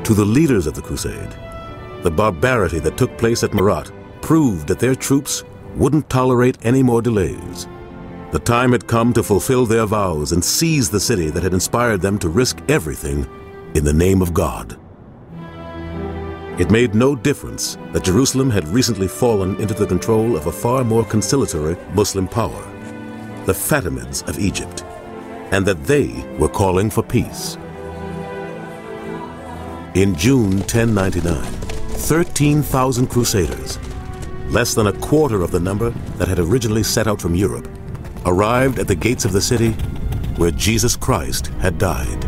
To the leaders of the crusade, the barbarity that took place at Murat proved that their troops wouldn't tolerate any more delays. The time had come to fulfill their vows and seize the city that had inspired them to risk everything in the name of God. It made no difference that Jerusalem had recently fallen into the control of a far more conciliatory Muslim power, the Fatimids of Egypt, and that they were calling for peace. In June 1099, 13,000 crusaders, less than a quarter of the number that had originally set out from Europe, arrived at the gates of the city where Jesus Christ had died.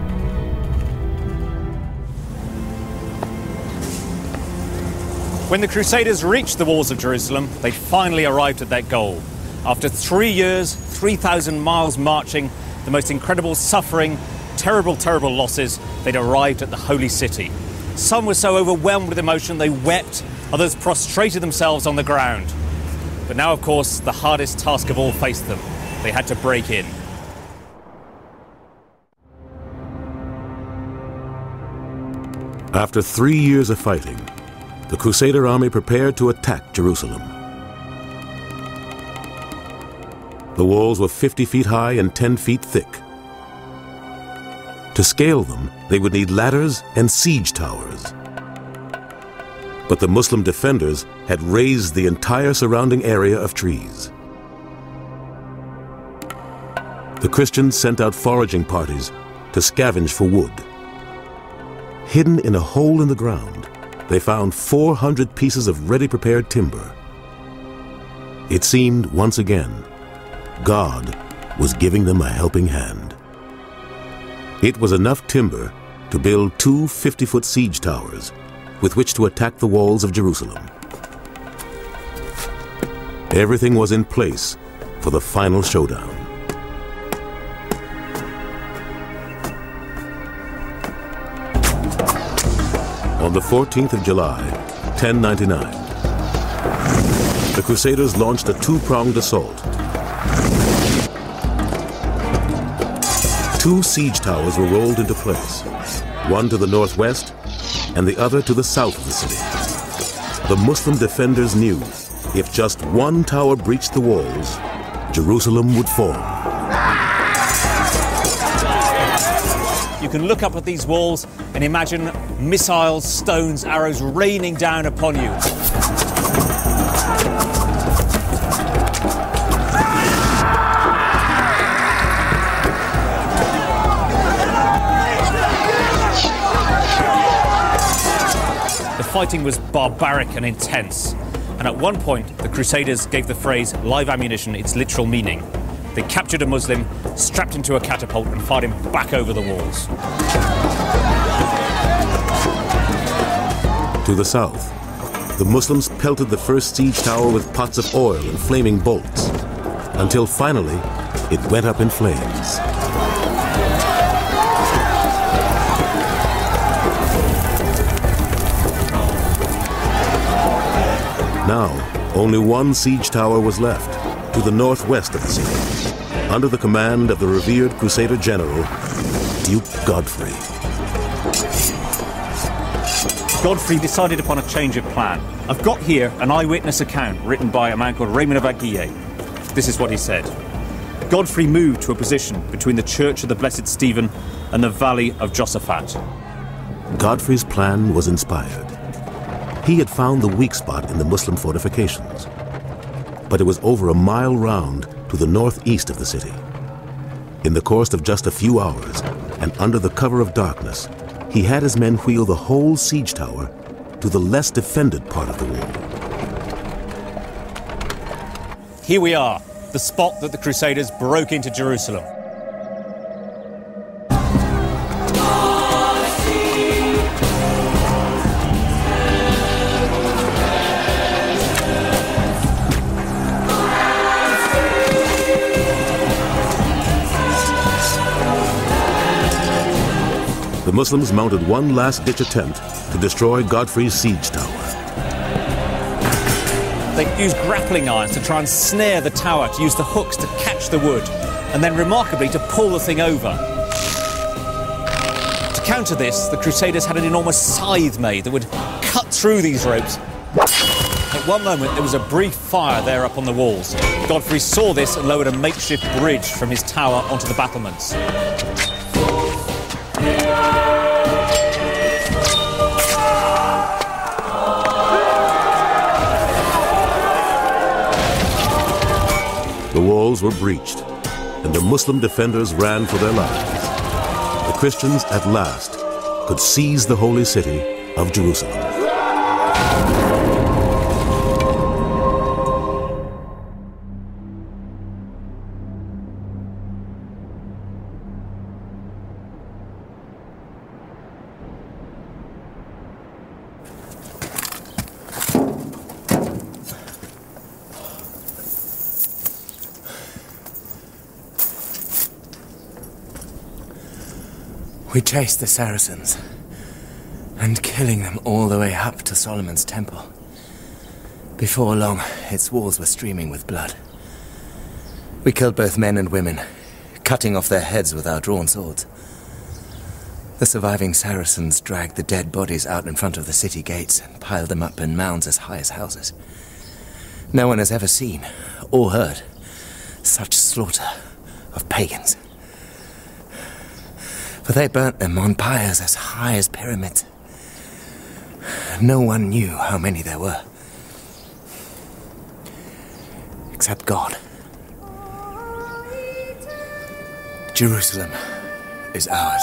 When the Crusaders reached the walls of Jerusalem, they finally arrived at their goal. After 3 years, 3,000 miles marching, the most incredible suffering, terrible losses, they'd arrived at the holy city. Some were so overwhelmed with emotion they wept, others prostrated themselves on the ground. But now, of course, the hardest task of all faced them. They had to break in. After 3 years of fighting, the Crusader army prepared to attack Jerusalem. The walls were 50 feet high and 10 feet thick. To scale them, they would need ladders and siege towers. But the Muslim defenders had razed the entire surrounding area of trees. The Christians sent out foraging parties to scavenge for wood. Hidden in a hole in the ground, they found 400 pieces of ready-prepared timber. It seemed, once again, God was giving them a helping hand. It was enough timber to build 2 50-foot siege towers with which to attack the walls of Jerusalem. Everything was in place for the final showdown. On the 14th of July, 1099, the Crusaders launched a 2-pronged assault. 2 siege towers were rolled into place, one to the northwest and the other to the south of the city. The Muslim defenders knew if just one tower breached the walls, Jerusalem would fall. You can look up at these walls and imagine missiles, stones, arrows raining down upon you. The fighting was barbaric and intense, and at one point the Crusaders gave the phrase live ammunition its literal meaning. They captured a Muslim, strapped into a catapult and fired him back over the walls. To the south, the Muslims pelted the first siege tower with pots of oil and flaming bolts, until finally it went up in flames. Now, only one siege tower was left, to the northwest of the city, under the command of the revered Crusader general, Duke Godfrey. Godfrey decided upon a change of plan. I've got here an eyewitness account written by a man called Raymond of Aguille. This is what he said. Godfrey moved to a position between the Church of the Blessed Stephen and the Valley of Josaphat. Godfrey's plan was inspired. He had found the weak spot in the Muslim fortifications, but it was over a mile round to the northeast of the city. In the course of just a few hours, and under the cover of darkness, he had his men wheel the whole siege tower to the less defended part of the wall. Here we are, the spot that the Crusaders broke into Jerusalem. The Muslims mounted one last-ditch attempt to destroy Godfrey's siege tower. They used grappling irons to try and snare the tower, to use the hooks to catch the wood, and then remarkably to pull the thing over. To counter this, the Crusaders had an enormous scythe made that would cut through these ropes. At one moment, there was a brief fire there up on the walls. Godfrey saw this and lowered a makeshift bridge from his tower onto the battlements. The walls were breached, and the Muslim defenders ran for their lives. The Christians at last could seize the holy city of Jerusalem. We chased the Saracens, and killing them all the way up to Solomon's temple. Before long, its walls were streaming with blood. We killed both men and women, cutting off their heads with our drawn swords. The surviving Saracens dragged the dead bodies out in front of the city gates and piled them up in mounds as high as houses. No one has ever seen or heard such slaughter of pagans. For they burnt them on pyres as high as pyramids. No one knew how many there were. Except God. Jerusalem is ours.